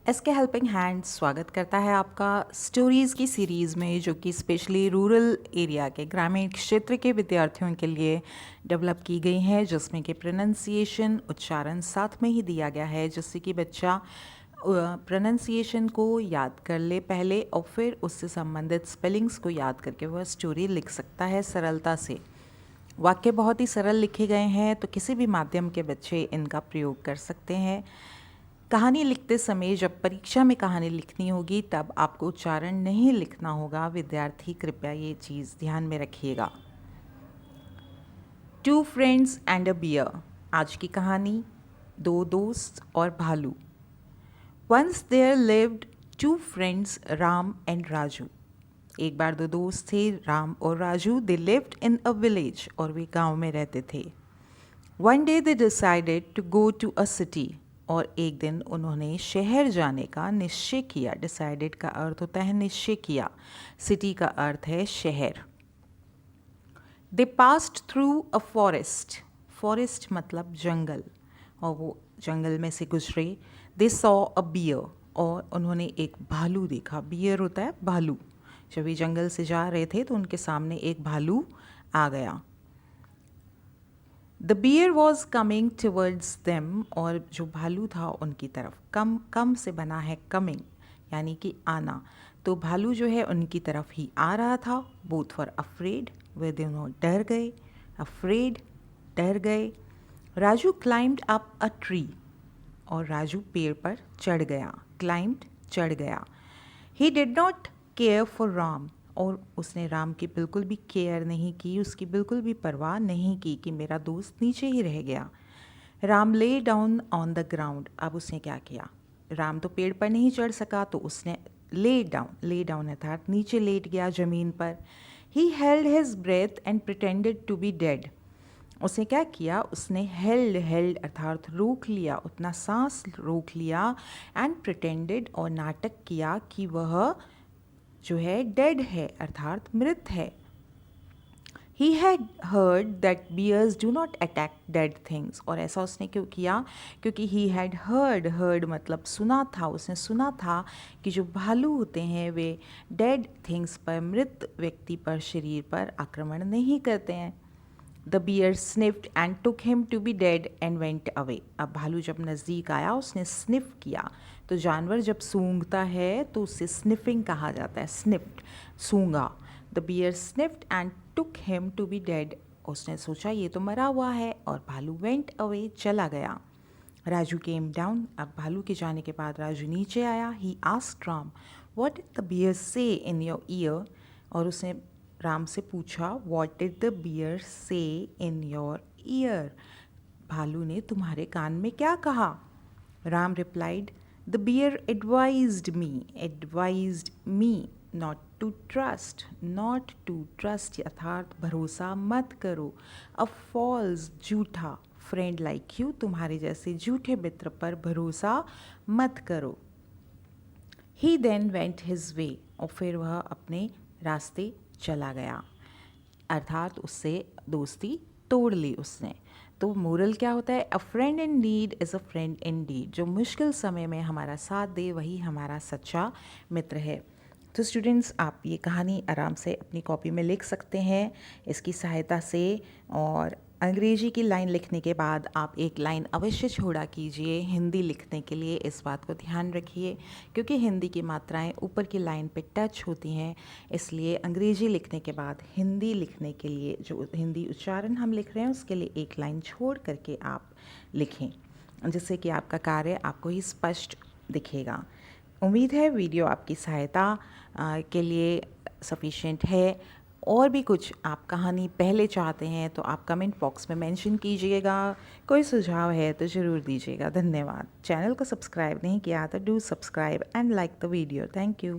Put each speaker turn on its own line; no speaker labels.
SK helping hand स्वागत करता है आपका स्टोरीज़ की सीरीज़ में, जो कि स्पेशली रूरल एरिया के ग्रामीण क्षेत्र के विद्यार्थियों के लिए डेवलप की गई हैं, जिसमें कि प्रोनंसिएशन उच्चारण साथ में ही दिया गया है, जिससे कि बच्चा प्रोनंसिएशन को याद कर ले पहले और फिर उससे संबंधित स्पेलिंग्स को याद करके वह स्टोरी लिख सकता है सरलता से। वाक्य बहुत ही सरल लिखे गए हैं, तो किसी भी माध्यम के बच्चे इनका प्रयोग कर सकते हैं। कहानी लिखते समय जब परीक्षा में कहानी लिखनी होगी तब आपको उच्चारण नहीं लिखना होगा। विद्यार्थी कृपया ये चीज़ ध्यान में रखिएगा। Two friends and a bear. आज की कहानी दो दोस्त और भालू। Once there lived two friends Ram and Raju. एक बार दो दोस्त थे, राम और Raju. They lived in a village, और वे गांव में रहते थे। One day they decided to go to a city. और एक दिन उन्होंने शहर जाने का निश्चय किया। डिसाइडेड का अर्थ होता है निश्चय किया, सिटी का अर्थ है शहर। They passed through a forest. Forest मतलब जंगल, और वो जंगल में से गुजरे। दे सॉ अ बियर, और उन्होंने एक भालू देखा। बियर होता है भालू। जब ये जंगल से जा रहे थे तो उनके सामने एक भालू आ गया। The bear was coming towards them, और जो भालू था उनकी तरफ। कम से बना है कमिंग, यानी कि आना। तो भालू जो है उनकी तरफ ही आ रहा था। बोथ वर अफ्रेड, वे दोनों डर गए। अफ्रेड, डर गए। Raju climbed up a tree, और राजू पेड़ पर चढ़ गया। क्लाइम्ड, चढ़ गया। He did not care for Ram, और उसने राम की बिल्कुल भी केयर नहीं की, उसकी बिल्कुल भी परवाह नहीं की कि मेरा दोस्त नीचे ही रह गया। Ram lay down on the ground. अब उसने क्या किया? राम तो पेड़ पर नहीं चढ़ सका, तो उसने ले डाउन अर्थात नीचे लेट गया ज़मीन पर। He held his breath and pretended to be dead. उसने क्या किया? उसने हेल्ड अर्थात रोक लिया, उतना सांस रोक लिया। एंड प्रिटेंडेड, और नाटक किया कि वह जो है डेड है, अर्थात मृत है। He had heard that bears do not attack dead things, और ऐसा उसने क्यों किया? क्योंकि ही हैड हर्ड मतलब सुना था। उसने सुना था कि जो भालू होते हैं वे डेड थिंग्स पर, मृत व्यक्ति पर, शरीर पर आक्रमण नहीं करते हैं। The bear sniffed and took him to be dead and went away. अब भालू जब नज़दीक आया उसने स्निफ किया। तो जानवर जब सूंघता है तो उसे स्निफिंग कहा जाता है। स्निफ्ड, सूंघा। The bear sniffed and took him to be dead. उसने सोचा ये तो मरा हुआ है, और भालू वेंट अवे, चला गया। Raju came down. अब भालू के जाने के बाद राजू नीचे आया। He asked Ram, what did the bear say in your year. और उसने राम से पूछा, what did the bear say in your year. भालू ने तुम्हारे कान में क्या कहा? Ram replied, the bear advised me not to trust अर्थात भरोसा मत करो। अ फॉल्स, झूठा, फ्रेंड लाइक यू, तुम्हारे जैसे झूठे मित्र पर भरोसा मत करो। He then went his way, और फिर वह अपने रास्ते चला गया, अर्थात उससे दोस्ती तोड़ ली उसने। तो मोरल क्या होता है? A friend in need is a friend in deed. जो मुश्किल समय में हमारा साथ दे वही हमारा सच्चा मित्र है। तो स्टूडेंट्स, आप ये कहानी आराम से अपनी कॉपी में लिख सकते हैं इसकी सहायता से। और अंग्रेजी की लाइन लिखने के बाद आप एक लाइन अवश्य छोड़ा कीजिए हिंदी लिखने के लिए। इस बात को ध्यान रखिए, क्योंकि हिंदी की मात्राएं ऊपर की लाइन पे टच होती हैं, इसलिए अंग्रेजी लिखने के बाद हिंदी लिखने के लिए जो हिंदी उच्चारण हम लिख रहे हैं उसके लिए एक लाइन छोड़ करके आप लिखें, जिससे कि आपका कार्य आपको ही स्पष्ट दिखेगा। उम्मीद है वीडियो आपकी सहायता के लिए सफिशिएंट है। और भी कुछ आप कहानी पहले चाहते हैं तो आप कमेंट बॉक्स में मेंशन कीजिएगा। कोई सुझाव है तो ज़रूर दीजिएगा। धन्यवाद। चैनल को सब्सक्राइब नहीं किया तो do subscribe and like the video. Thank you.